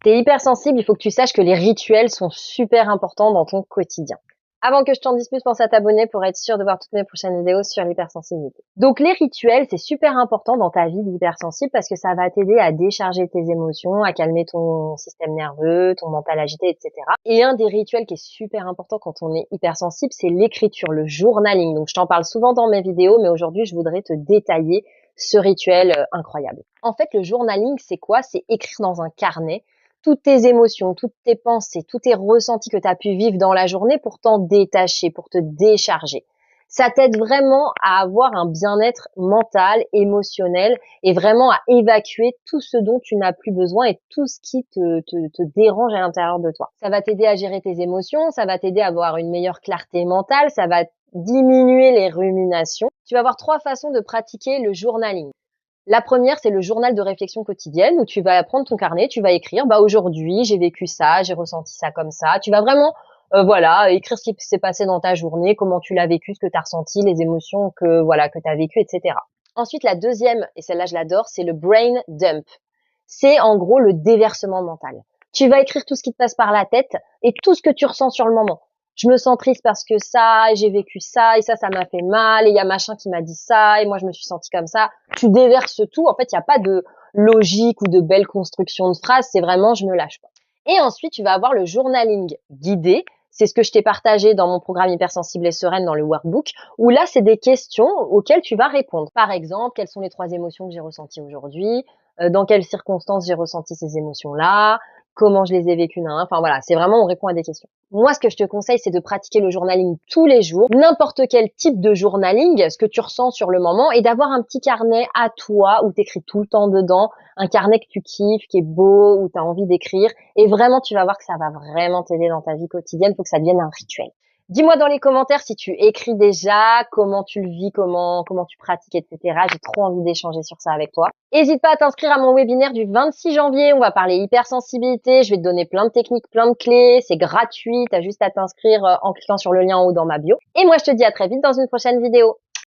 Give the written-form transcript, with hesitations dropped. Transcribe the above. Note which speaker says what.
Speaker 1: T'es hypersensible, il faut que tu saches que les rituels sont super importants dans ton quotidien. Avant que je t'en dise plus, pense à t'abonner pour être sûr de voir toutes mes prochaines vidéos sur l'hypersensibilité. Donc les rituels, c'est super important dans ta vie d'hypersensible parce que ça va t'aider à décharger tes émotions, à calmer ton système nerveux, ton mental agité, etc. Et un des rituels qui est super important quand on est hypersensible, c'est l'écriture, le journaling. Donc je t'en parle souvent dans mes vidéos, mais aujourd'hui je voudrais te détailler ce rituel incroyable. En fait, le journaling, c'est quoi? C'est écrire dans un carnet toutes tes émotions, toutes tes pensées, tous tes ressentis que tu as pu vivre dans la journée pour t'en détacher, pour te décharger. Ça t'aide vraiment à avoir un bien-être mental, émotionnel et vraiment à évacuer tout ce dont tu n'as plus besoin et tout ce qui te dérange à l'intérieur de toi. Ça va t'aider à gérer tes émotions, ça va t'aider à avoir une meilleure clarté mentale, ça va diminuer les ruminations. Tu vas avoir 3 façons de pratiquer le journaling. La première, c'est le journal de réflexion quotidienne où tu vas prendre ton carnet, tu vas écrire, aujourd'hui, j'ai vécu ça, j'ai ressenti ça comme ça. Tu vas vraiment, écrire ce qui s'est passé dans ta journée, comment tu l'as vécu, ce que tu as ressenti, les émotions que tu as vécues, etc. Ensuite, la deuxième, et celle-là, je l'adore, c'est le brain dump. C'est en gros le déversement mental. Tu vas écrire tout ce qui te passe par la tête et tout ce que tu ressens sur le moment. Je me sens triste parce que ça, et j'ai vécu ça, et ça m'a fait mal, et il y a machin qui m'a dit ça, et moi je me suis sentie comme ça. Tu déverses tout. En fait, il n'y a pas de logique ou de belle construction de phrases. C'est vraiment, je me lâche pas. Et ensuite, tu vas avoir le journaling guidé. C'est ce que je t'ai partagé dans mon programme Hypersensible et Sereine dans le workbook, où là, c'est des questions auxquelles tu vas répondre. Par exemple, quelles sont les 3 émotions que j'ai ressenties aujourd'hui? Dans quelles circonstances j'ai ressenti ces émotions-là? Comment je les ai vécues, enfin voilà, c'est vraiment, on répond à des questions. Moi, ce que je te conseille, c'est de pratiquer le journaling tous les jours, n'importe quel type de journaling, ce que tu ressens sur le moment, et d'avoir un petit carnet à toi où tu écris tout le temps dedans, un carnet que tu kiffes, qui est beau, où tu as envie d'écrire, et vraiment, tu vas voir que ça va vraiment t'aider dans ta vie quotidienne, il faut que ça devienne un rituel. Dis-moi dans les commentaires si tu écris déjà, comment tu le vis, comment tu pratiques, etc. J'ai trop envie d'échanger sur ça avec toi. N'hésite pas à t'inscrire à mon webinaire du 26 janvier. On va parler hypersensibilité. Je vais te donner plein de techniques, plein de clés. C'est gratuit. Tu as juste à t'inscrire en cliquant sur le lien en haut dans ma bio. Et moi, je te dis à très vite dans une prochaine vidéo.